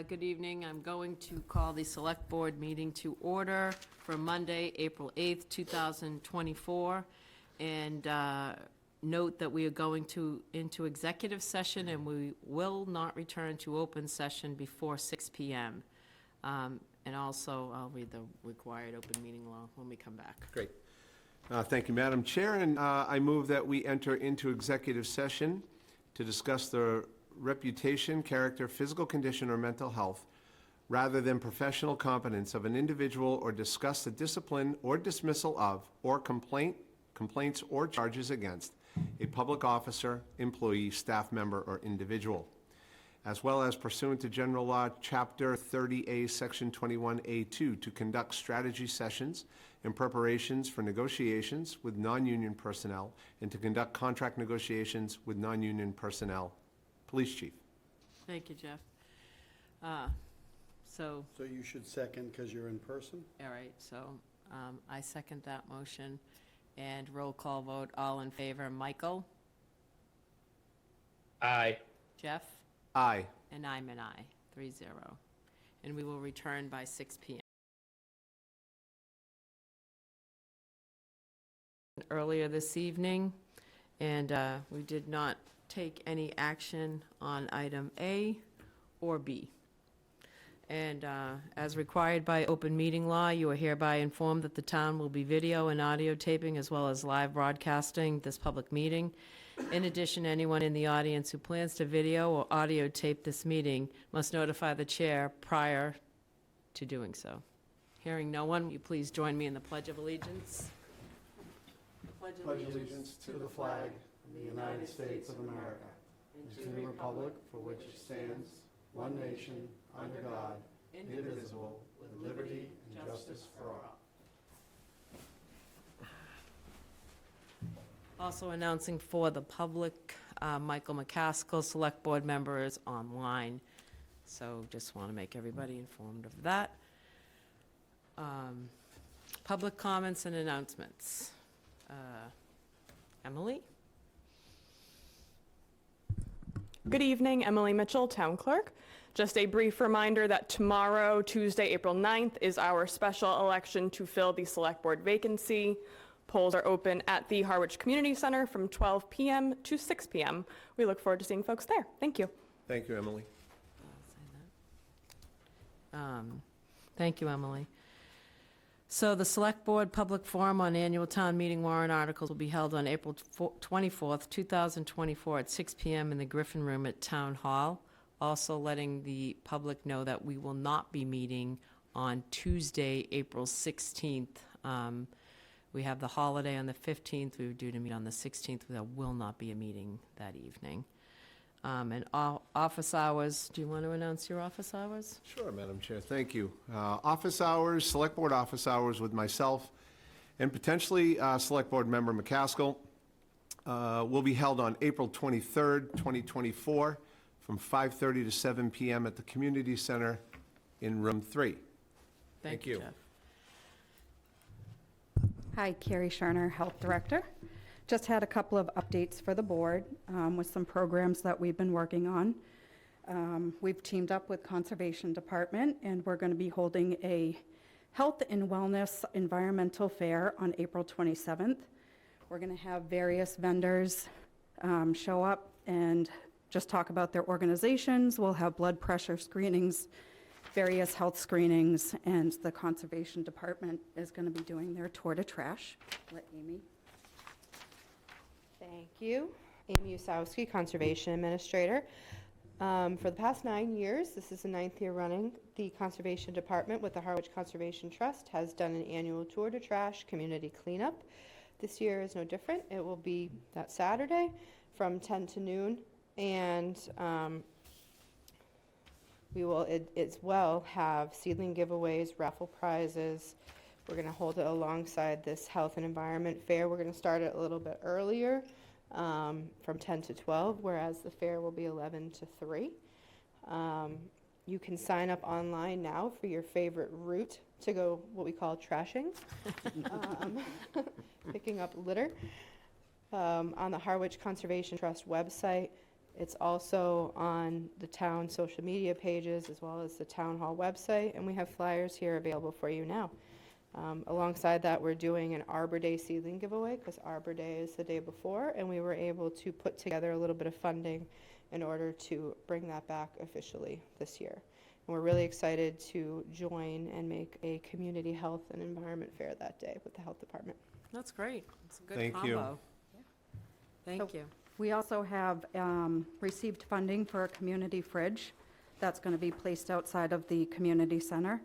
Good evening. I'm going to call the Select Board meeting to order for Monday, April 8th, 2024. And note that we are going into executive session, and we will not return to open session before 6 p.m. And also, I'll read the required open meeting law when we come back. Great. Thank you, Madam Chair. And I move that we enter into executive session to discuss the reputation, character, physical condition, or mental health, rather than professional competence of an individual, or discuss the discipline or dismissal of, or complaints or charges against a public officer, employee, staff member, or individual, as well as pursuant to General Law, Chapter 30A, Section 21A2, to conduct strategy sessions and preparations for negotiations with non-union personnel, and to conduct contract negotiations with non-union personnel. Police Chief. Thank you, Jeff. So you should second because you're in person? all right, so I second that motion. And roll call vote, all in favor. Michael? Aye. Jeff? Aye. And I'm an aye, 3-0. And we will return by 6 p.m. Earlier this evening, and we did not take any action on item A or B. And as required by open meeting law, you are hereby informed that the town will be video and audio taping as well as live broadcasting this public meeting. In addition, anyone in the audience who plans to video or audio tape this meeting must notify the chair prior to doing so. Hearing no one, will you please join me in the Pledge of Allegiance? Pledge allegiance to the flag of the United States of America, and to the republic for which it stands, one nation, under God, indivisible, with liberty and justice for all. Also announcing for the public, Michael McCaskill, Select Board member, is online. So just want to make everybody informed of that. Public comments and announcements. Emily? Good evening, Emily Mitchell, Town Clerk. Just a brief reminder that tomorrow, Tuesday, April 9th, is our special election to fill the Select Board vacancy. Polls are open at the Harwich Community Center from 12 p.m. to 6 p.m. We look forward to seeing folks there. Thank you. Thank you, Emily. Thank you, Emily. So the Select Board Public Forum on Annual Town Meeting warrant articles will be held on April 24th, 2024 at 6 p.m. in the Griffin Room at Town Hall. Also letting the public know that we will not be meeting on Tuesday, April 16th. We have the holiday on the 15th. We were due to meet on the 16th. There will not be a meeting that evening. And office hours, do you want to announce your office hours? Sure, Madam Chair, thank you. Office hours, Select Board office hours with myself and potentially Select Board member McCaskill will be held on April 23rd, 2024 from 5:30 to 7 p.m. at the Community Center in Room 3. Thank you. Jeff. Hi, Carrie Sharner, Health Director. Just had a couple of updates for the board with some programs that we've been working on. We've teamed up with Conservation Department, and we're going to be holding a Health and Wellness Environmental Fair on April 27th. We're going to have various vendors show up and just talk about their organizations. We'll have blood pressure screenings, various health screenings, and the Conservation Department is going to be doing their tour to trash. Let Amy. Thank you. Amy Usowski, Conservation Administrator. For the past 9 years, this is the 9th year running, the Conservation Department with the Harwich Conservation Trust has done an annual tour to trash community cleanup. This year is no different. It will be that Saturday from 10 to noon, and we will as well have seedling giveaways, raffle prizes. We're going to hold it alongside this health and environment fair. We're going to start it a little bit earlier, from 10 to 12, whereas the fair will be 11 to 3. You can sign up online now for your favorite route to go, what we call trashing, picking up litter. On the Harwich Conservation Trust website, It's also on the town social media pages as well as the town hall website, and we have flyers here available for you now. Alongside that, we're doing an Arbor Day seedling giveaway because Arbor Day is the day before, and we were able to put together a little bit of funding in order to bring that back officially this year. And we're really excited to join and make a community health and environment fair that day with the health department. That's great. It's a good Thank you. combo. Thank you. We also have received funding for a community fridge that's going to be placed outside of the community center.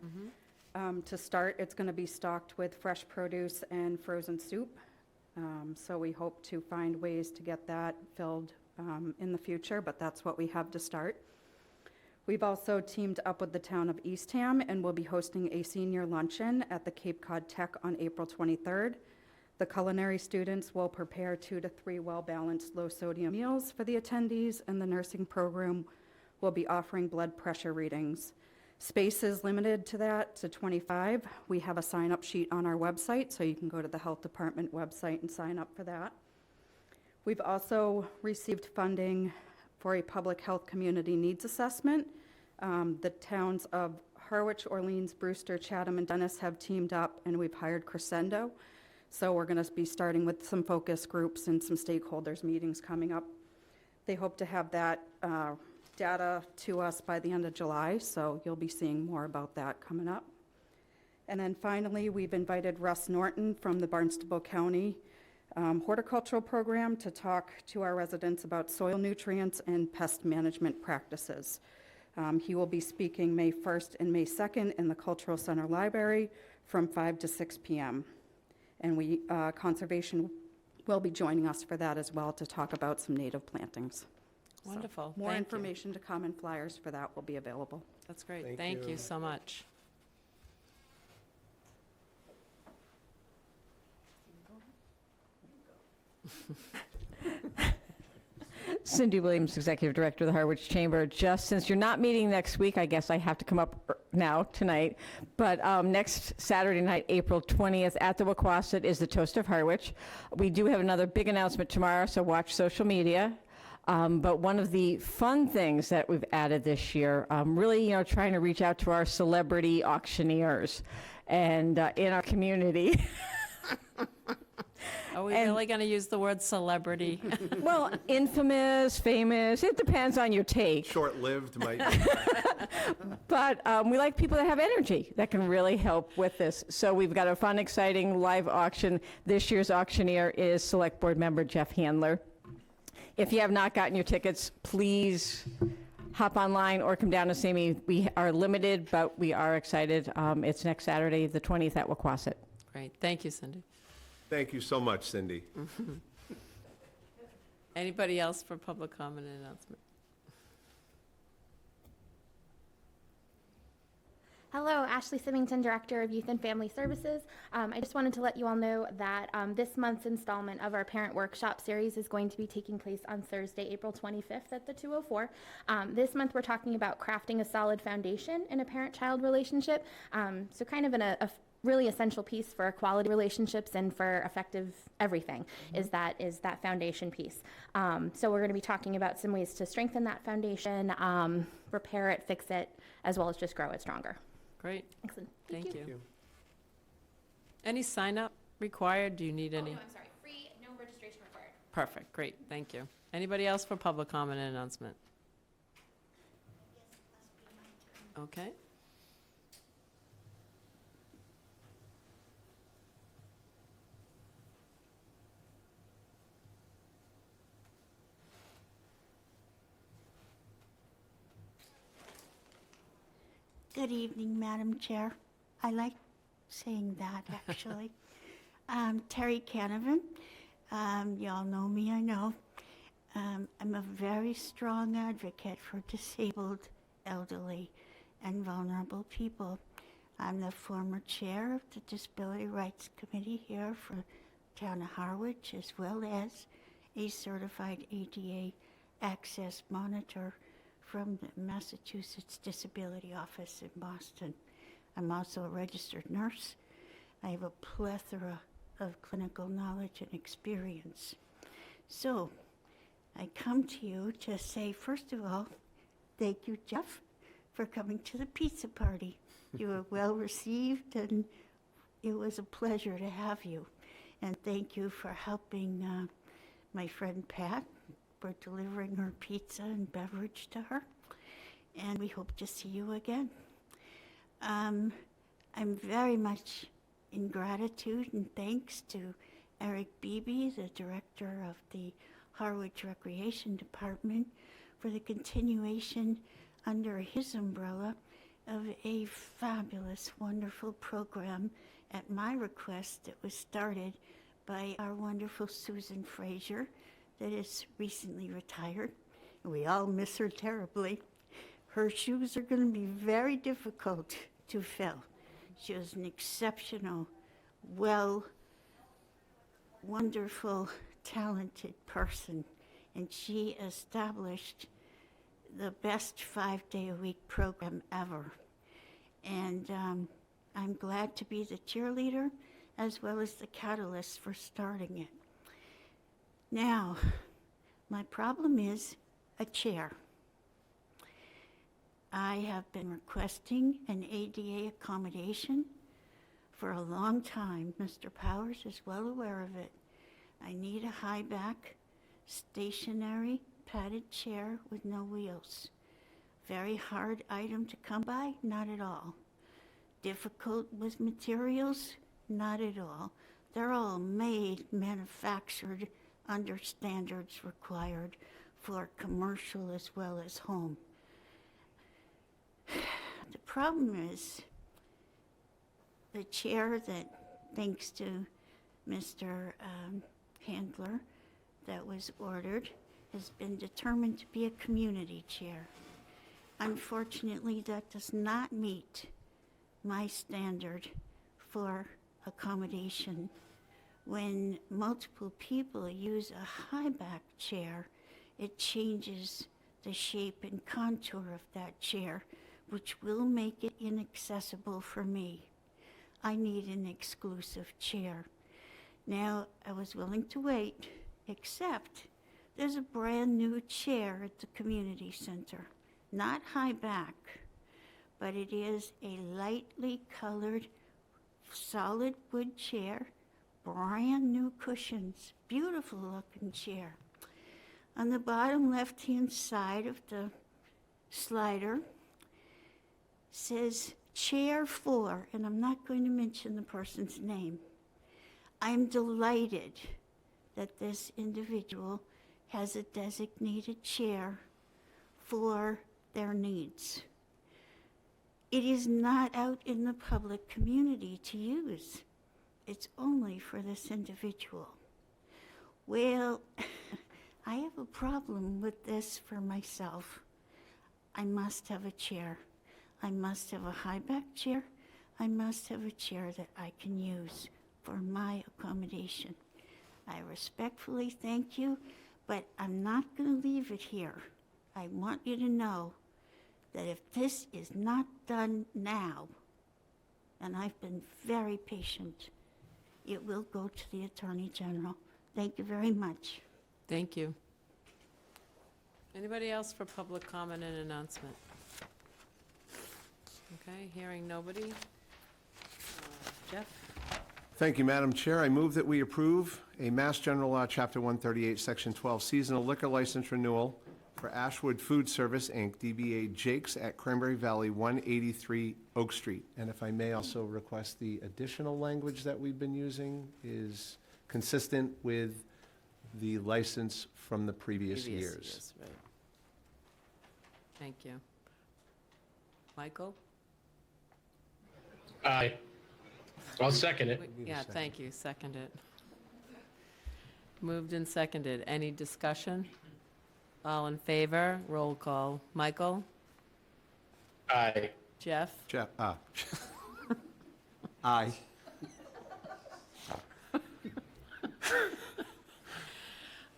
To start, it's going to be stocked with fresh produce and frozen soup. So we hope to find ways to get that filled in the future, but that's what we have to start. We've also teamed up with the town of Eastham and will be hosting a senior luncheon at the Cape Cod Tech on April 23rd. The culinary students will prepare 2 to 3 well-balanced low-sodium meals for the attendees, and the nursing program will be offering blood pressure readings. Space is limited to that, to 25. We have a sign-up sheet on our website, so you can go to the health department website and sign up for that. We've also received funding for a public health community needs assessment. The towns of Harwich, Orleans, Brewster, Chatham, and Dennis have teamed up, and we've hired Crescendo. So we're going to be starting with some focus groups and some stakeholders meetings coming up. They hope to have that data to us by the end of July, so you'll be seeing more about that coming up. And then finally, we've invited Russ Norton from the Barnstable County horticultural program to talk to our residents about soil nutrients and pest management practices. He will be speaking May 1st and May 2nd in the Cultural Center Library from 5 to 6 p.m. And Conservation will be joining us for that as well to talk about some native plantings. Wonderful. More Thank you. information to come and flyers for that will be available. That's great. Thank Thank you. you so much. Cindy Williams, Executive Director of the Harwich Chamber. Just since you're not meeting next week, I guess I have to come up now, tonight. But next Saturday night, April 20th, at the Wacquasit is the Toast of Harwich. We do have another big announcement tomorrow, so watch social media. But one of the fun things that we've added this year, really, trying to reach out to our celebrity auctioneers and in our community. Are we And- really going to use the word celebrity? Well, infamous, famous, it depends on your take. Short-lived might be. But we like people that have energy that can really help with this. So we've got a fun, exciting live auction. This year's auctioneer is Select Board member Jeff Handler. If you have not gotten your tickets, please hop online or come down and see me. We are limited, but we are excited. It's next Saturday, the 20th at Wacquasit. Great. Thank you, Cindy. Thank you so much, Cindy. Anybody else for public comment and announcement? Hello, Ashley Symington, Director of Youth and Family Services. I just wanted to let you all know that this month's installment of our Parent Workshop Series is going to be taking place on Thursday, April 25th at the 204. This month we're talking about crafting a solid foundation in a parent-child relationship, so kind of in a really essential piece for quality relationships and for effective everything is that foundation piece. So we're going to be talking about some ways to strengthen that foundation, repair it, fix it, as well as just grow it stronger. Great. Excellent. Thank you. you. Any sign-up required? Do you need any? I'm sorry. Free, no registration required. Perfect. Great. Thank you. Anybody else for public comment and announcement? Okay. Good evening, Madam Chair. I like saying that, actually. Terry Canavan. Y'all know me, I know. I'm a very strong advocate for disabled, elderly, and vulnerable people. I'm the former chair of the Disability Rights Committee here for Town of Harwich, as well as a certified ADA access monitor from the Massachusetts Disability Office in Boston. I'm also a registered nurse. I have a plethora of clinical knowledge and experience. So, I come to you to say, first of all, thank you, Jeff, for coming to the pizza party. You were well received, and it was a pleasure to have you. And thank you for helping my friend Pat, for delivering her pizza and beverage to her. And we hope to see you again. I'm very much in gratitude and thanks to Eric Beebe, the director of the Harwich Recreation Department, for the continuation under his umbrella of a fabulous, wonderful program at my request that was started by our wonderful Susan Frazier that is recently retired. We all miss her terribly. Her shoes are going to be very difficult to fill. She was an exceptional, wonderful, talented person, and she established the best 5-day-a-week program ever. And I'm glad to be the cheerleader as well as the catalyst for starting it. Now, my problem is a chair. I have been requesting an ADA accommodation for a long time. Mr. Powers is well aware of it. I need a high back, stationary, padded chair with no wheels. Very hard item to come by? Not at all. Difficult with materials? Not at all. They're all made, manufactured under standards required for commercial as well as home. The problem is the chair that, thanks to Mr. Handler, that was ordered, has been determined to be a community chair. Unfortunately, that does not meet my standard for accommodation. When multiple people use a high back chair, it changes the shape and contour of that chair, which will make it inaccessible for me. I need an exclusive chair. Now, I was willing to wait, except there's a brand new chair at the community center. Not high back, but it is a lightly colored, solid wood chair, brand new cushions, beautiful looking chair. On the bottom left-hand side of the slider says chair 4, and I'm not going to mention the person's name. I'm delighted that this individual has a designated chair for their needs. It is not out in the public community to use. It's only for this individual. Well, I have a problem with this for myself. I must have a chair. I must have a high back chair. I must have a chair that I can use for my accommodation. I respectfully thank you, but I'm not going to leave it here. I want you to know that if this is not done now, and I've been very patient, it will go to the Attorney General. Thank you very much. Thank you. Anybody else for public comment and announcement? Okay, hearing nobody. Jeff? Thank you, Madam Chair. I move that we approve a Mass General Law, Chapter 138, Section 12, seasonal liquor license renewal for Ashwood Food Service, Inc., DBA Jake's at Cranberry Valley, 183 Oak Street. And if I may also request the additional language that we've been using is consistent with the license from the previous years. Right. Thank you. Michael? Aye. I'll second it. Yeah, thank you. Second it. Moved and seconded. Any discussion? All in favor? Roll call. Michael? Aye. Jeff? Jeff, aye.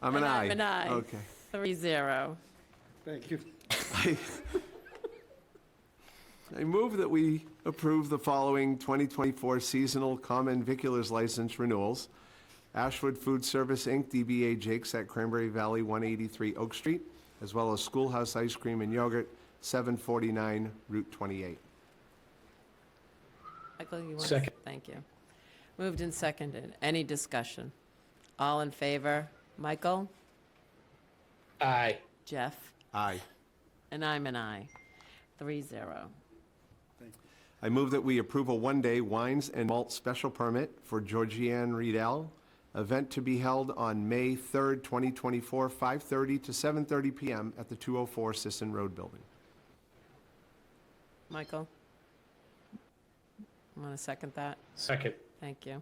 I'm an And aye. I'm an aye. Okay. 3-0. Thank you. I move that we approve the following 2024 seasonal common viculars license renewals Ashwood Food Service, Inc., DBA Jake's at Cranberry Valley, 183 Oak Street, as well as Schoolhouse Ice Cream and Yogurt, 749 Route 28. Michael, you want to? Second. Thank you. Moved and seconded. Any discussion? All in favor? Michael? Aye. Jeff? Aye. And I'm an aye. 3-0. I move that we approve a one-day wines and malt special permit for Georgianne Riedel, event to be held on May 3rd, 2024, 5:30 to 7:30 p.m. at the 204 Sisson Road Building. Michael? Want to second that? Second. Thank you.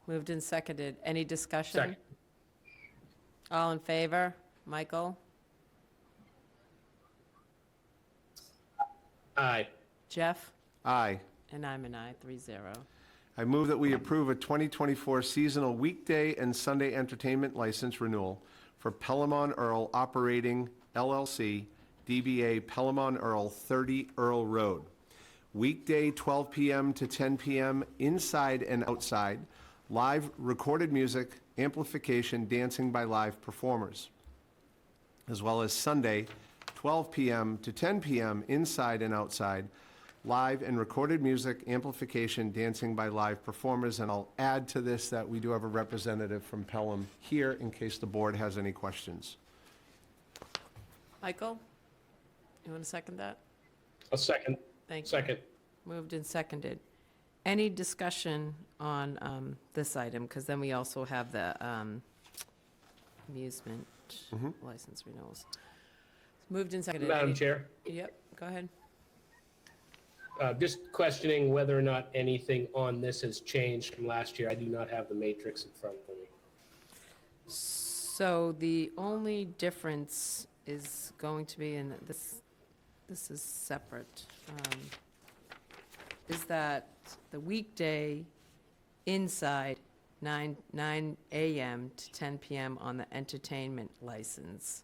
Moved and seconded. Any discussion? Second. All in favor? Michael? Aye. Jeff? Aye. And I'm an aye. 3-0. I move that we approve a 2024 seasonal weekday and Sunday entertainment license renewal for Pelhamon Earl Operating LLC, DBA Pelhamon Earl, 30 Earl Road. Weekday, 12 p.m. to 10 p.m., inside and outside, live recorded music, amplification, dancing by live performers. As well as Sunday, 12 p.m. to 10 p.m., inside and outside, live and recorded music, amplification, dancing by live performers. And I'll add to this that we do have a representative from Pelham here in case the board has any questions. Michael? You want to second that? I'll second. Thank you. Second. Moved and seconded. Any discussion on this item? Because then we also have the amusement license renewals. Moved and seconded. Madam Any- Chair, Yep, go ahead. just questioning whether or not anything on this has changed from last year. I do not have the matrix in front of me. So the only difference is going to be in this is separate, is that the weekday inside 9 a.m. to 10 p.m. on the entertainment license.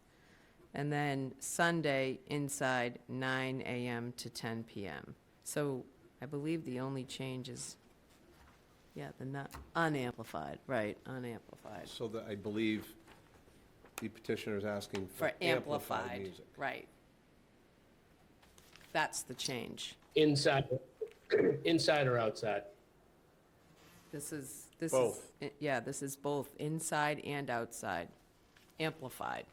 And then Sunday inside 9 a.m. to 10 p.m. So I believe the only change is, yeah, the not unamplified, right, unamplified. So that I believe the petitioner is asking For amplified, music. right. That's the change. Inside, inside or outside? This is, Both. yeah, this is both inside and outside, amplified.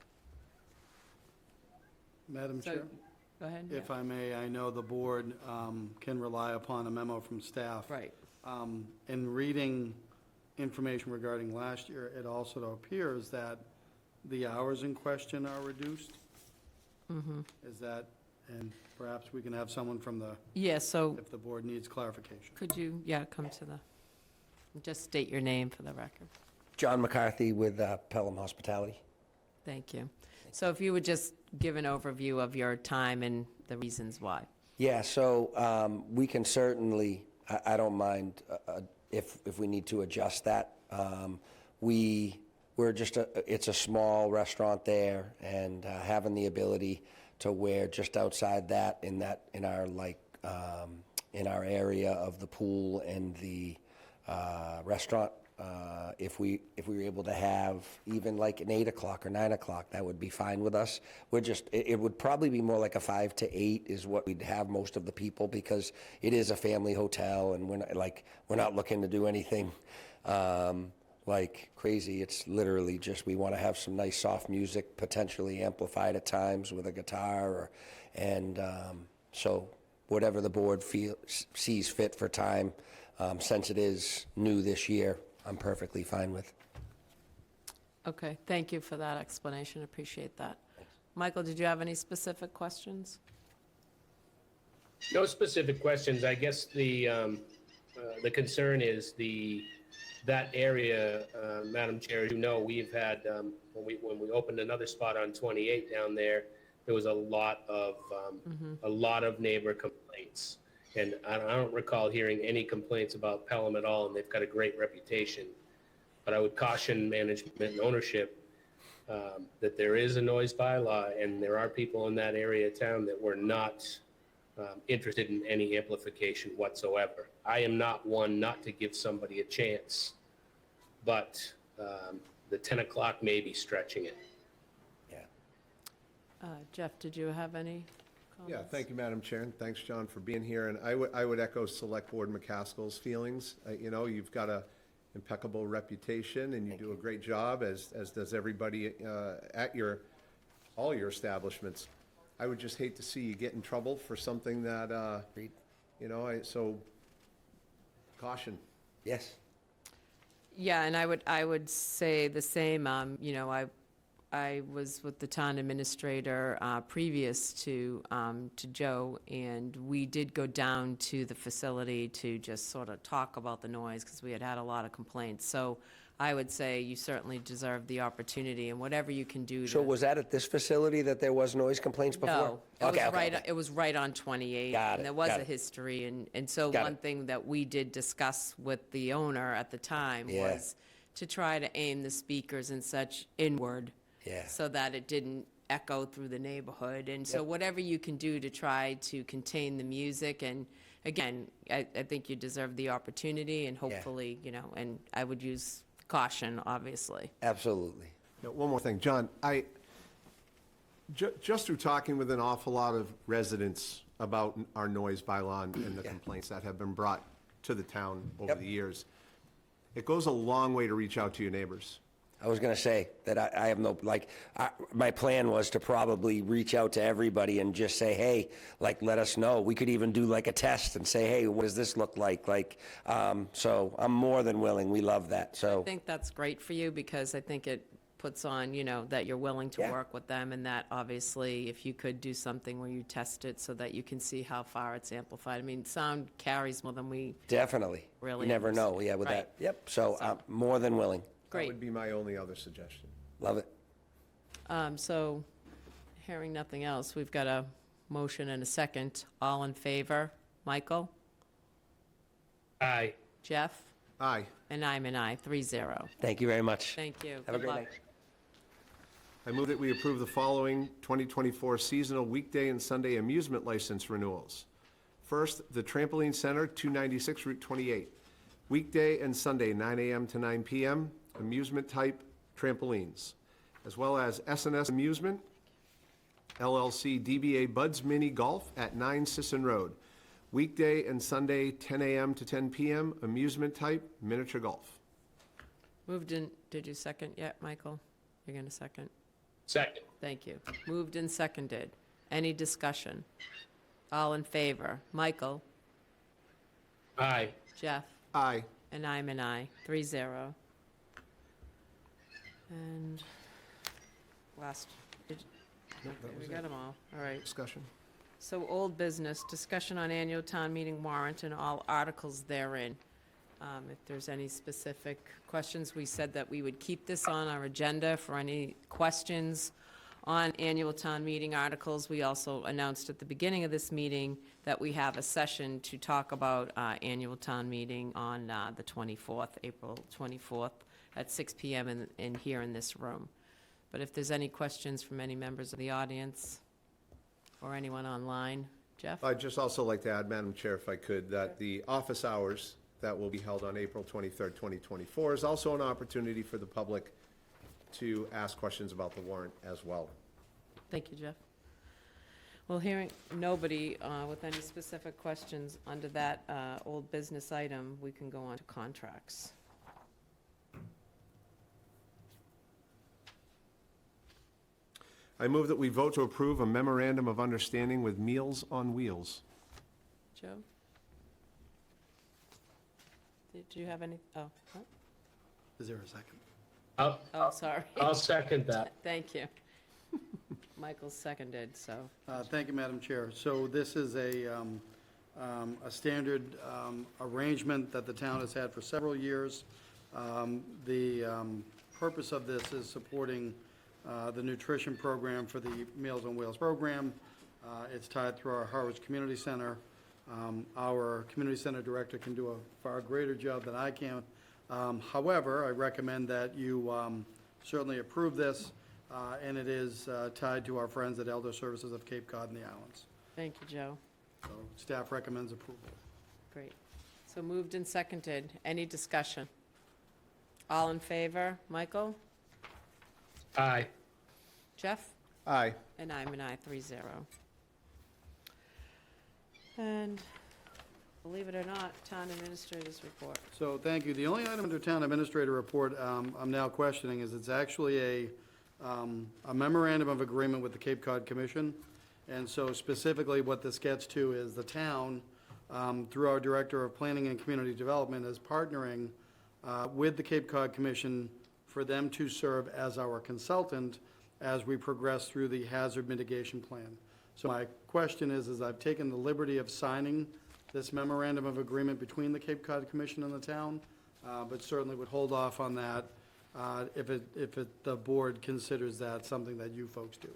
Madam So, Chair, go ahead. if yeah. I may, I know the board can rely upon a memo from staff. Right, In reading information regarding last year, it also appears that the hours in question are reduced. Is that, and perhaps we can have someone from the, yeah, so if the board needs clarification. could you, yeah, come to the, just state your name for the record. John McCarthy with Pelham Hospitality. Thank you. So if you would just give an overview of your time and the reasons why. Yeah, so we can certainly, I don't mind if we need to adjust that. We're just, it's a small restaurant there, and having the ability to wear just outside that, in our in our area of the pool and the restaurant, if we were able to have even like an 8 o'clock or 9 o'clock, that would be fine with us. We're just, it would probably be more like a 5 to 8 is what we'd have most of the people, because it is a family hotel, and we're not looking to do anything like crazy. It's literally just, we want to have some nice soft music, potentially amplified at times with a guitar, so whatever the board sees fit for time, since it is new this year, I'm perfectly fine with. Okay, thank you for that explanation, appreciate that. Michael, did you have any specific questions? No specific questions. I guess the concern is that area, Madam Chair, as you know, we've had, when we opened another spot on 28 down there was a lot of neighbor complaints. And I don't recall hearing any complaints about Pelham at all, and they've got a great reputation. But I would caution management and ownership that there is a noise bylaw, and there are people in that area of town that were not interested in any amplification whatsoever. I am not one not to give somebody a chance, but the 10 o'clock may be stretching it. Jeff, did you have any comments? Yeah, thank you, Madam Chair, and thanks, John, for being here. And I would echo Select Board McCaskill's feelings. You know, you've got a impeccable reputation, and you do a great job, as does everybody at all your establishments. I would just hate to see you get in trouble for something that, you know, so caution. Yes. Yeah, and I would say the same. You know, I was with the town administrator previous to Joe, and we did go down to the facility to just sort of talk about the noise, because we had had a lot of complaints. So I would say you certainly deserve the opportunity, and whatever you can do to... So was that at this facility that there was noise complaints before? No, it was Okay, right, okay. it was right on 28. Got And it, there was got a it. history, and so Got one it. thing that we did discuss with the owner at the time Yeah. was to try to aim the speakers and such inward, Yeah. so that it didn't echo through the neighborhood. And so Yep. whatever you can do to try to contain the music, and again, I think you deserve the opportunity, and hopefully, you know, and I would use caution, obviously. Absolutely. Yeah, one more thing, John, just through talking with an awful lot of residents about our noise bylaw and the complaints that have been brought to the town over Yep. the years, it goes a long way to reach out to your neighbors. I was going to say that I have no, my plan was to probably reach out to everybody and just say, hey, let us know. We could even do like a test and say, hey, what does this look like? So I'm more than willing. We love that, so. I think that's great for you, because I think it puts on, you know, that you're willing to Yeah. work with them, and that obviously, if you could do something where you test it so that you can see how far it's amplified. I mean, sound carries more than we, Definitely. Really You never know, understand. yeah, with Right. that. Yep, so I'm more than willing. That great. would be my only other suggestion. Love it. So, hearing nothing else, we've got a motion and a second. All in favor? Michael? Aye. Jeff? Aye. And I'm an aye, 3-0. Thank you very much. Thank you. Have a Good great luck. night. I move that we approve the following 2024 seasonal weekday and Sunday amusement license renewals. First, the Trampoline Center, 296 Route 28. Weekday and Sunday, 9 a.m. to 9 p.m., amusement-type trampolines, as well as S&S Amusement, LLC DBA Buds Mini Golf at 9 Sisson Road. Weekday and Sunday, 10 a.m. to 10 p.m., amusement-type miniature golf. Moved in, did you second yet, Michael? You're going to second? Second. Thank you. Moved and seconded. Any discussion? All in favor? Michael? Aye. Jeff? Aye. And I'm an aye, 3-0. And last, we got them all. All right. Discussion. So old business, discussion on annual town meeting warrant and all articles therein. If there's any specific questions, we said that we would keep this on our agenda for any questions on annual town meeting articles. We also announced at the beginning of this meeting that we have a session to talk about annual town meeting on the 24th, April 24th, at 6 PM in here in this room. But if there's any questions from any members of the audience or anyone online, Jeff? I'd just also like to add, Madam Chair, if I could, that the office hours that will be held on April 23rd, 2024 is also an opportunity for the public to ask questions about the warrant as well. Thank you, Jeff. Well, hearing nobody with any specific questions under that old business item, we can go on to contracts. I move that we vote to approve a memorandum of understanding with Meals on Wheels. Joe? Did you have any, oh, what? Is there a second? Oh, sorry. I'll second that. Thank you. Michael seconded, so, Thank you, Madam Chair. So this is a standard arrangement that the town has had for several years. The purpose of this is supporting the nutrition program for the Meals on Wheels program. It's tied through our Harwich Community Center. Our community center director can do a far greater job than I can. However, I recommend that you certainly approve this, and it is tied to our friends at Elder Services of Cape Cod and the Islands. thank you, Joe. So staff recommends approval. Great. So moved and seconded. Any discussion? All in favor? Michael? Aye. Jeff? Aye. And I'm an aye, 3-0. And believe it or not, town administrators report. So, thank you. The only item under Town Administrator Report I'm now questioning is it's actually a memorandum of agreement with the Cape Cod Commission. And so specifically what this gets to is the town, through our Director of Planning and Community Development, is partnering with the Cape Cod Commission for them to serve as our consultant as we progress through the hazard mitigation plan. So my question is I've taken the liberty of signing this memorandum of agreement between the Cape Cod Commission and the town, but certainly would hold off on that if the board considers that something that you folks do.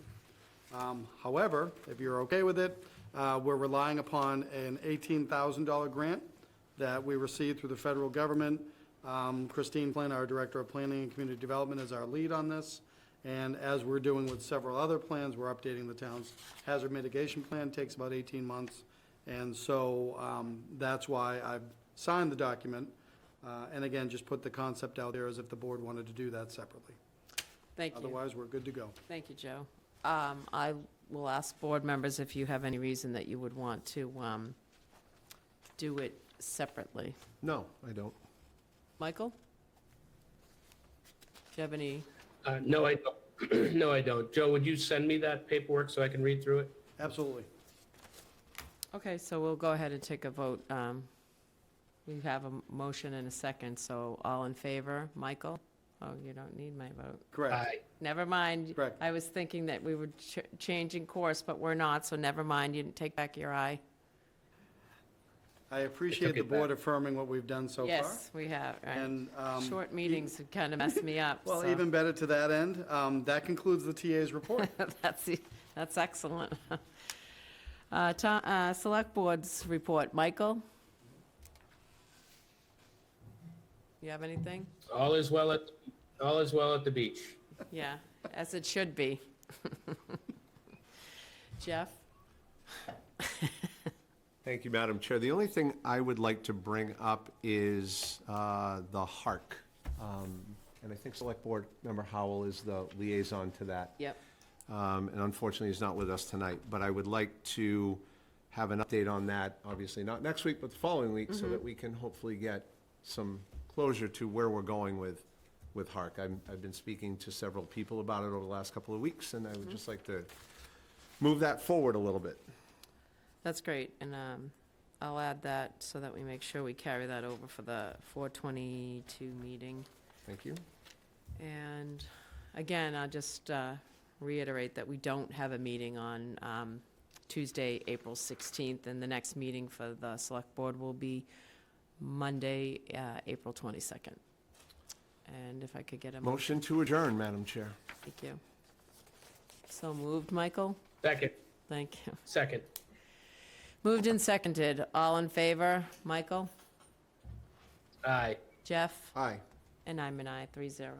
However, if you're okay with it, we're relying upon an $18,000 grant that we received through the federal government. Christine Flynn, our Director of Planning and Community Development, is our lead on this. And as we're doing with several other plans, we're updating the town's hazard mitigation plan. It takes about 18 months. And so that's why I've signed the document. And again, just put the concept out there as if the board wanted to do that separately. Thank you. Otherwise, we're good to go. Thank you, Joe. I will ask board members if you have any reason that you would want to do it separately. No, I don't. Michael? Do you have any? No, I don't. No, I don't. Joe, would you send me that paperwork so I can read through it? Absolutely. Okay, so we'll go ahead and take a vote. We have a motion and a second, so all in favor? Michael? Oh, you don't need my vote. Correct. Aye. Never mind. Correct. I was thinking that we were changing course, but we're not, so never mind. You didn't take back your aye. I appreciate the it board affirming what we've done so far. Yes, we have, right. And, Short meetings have kind of messed me up, well, so. even better to that end, that concludes the TA's report. That's excellent. Select Board's report. Michael? You have anything? All is well at the beach. Yeah, as it should be. Jeff? Thank you, Madam Chair. The only thing I would like to bring up is the HARC. And I think Select Board Member Howell is the liaison to that. Yep. And unfortunately, he's not with us tonight. But I would like to have an update on that, obviously not next week, but the following week, so that we can hopefully get some closure to where we're going with HARC. I've been speaking to several people about it over the last couple of weeks, and I would just like to move that forward a little bit. That's great, and I'll add that so that we make sure we carry that over for the 4/22 meeting. Thank you. And again, I'll just reiterate that we don't have a meeting on Tuesday, April 16th, and the next meeting for the Select Board will be Monday, April 22nd. And if I could get a motion. Motion to adjourn, Madam Chair. Thank you. So moved, Michael? Second. Thank you. Second. Moved and seconded. All in favor? Michael? Aye. Jeff? Aye. And I'm an aye, 3-0.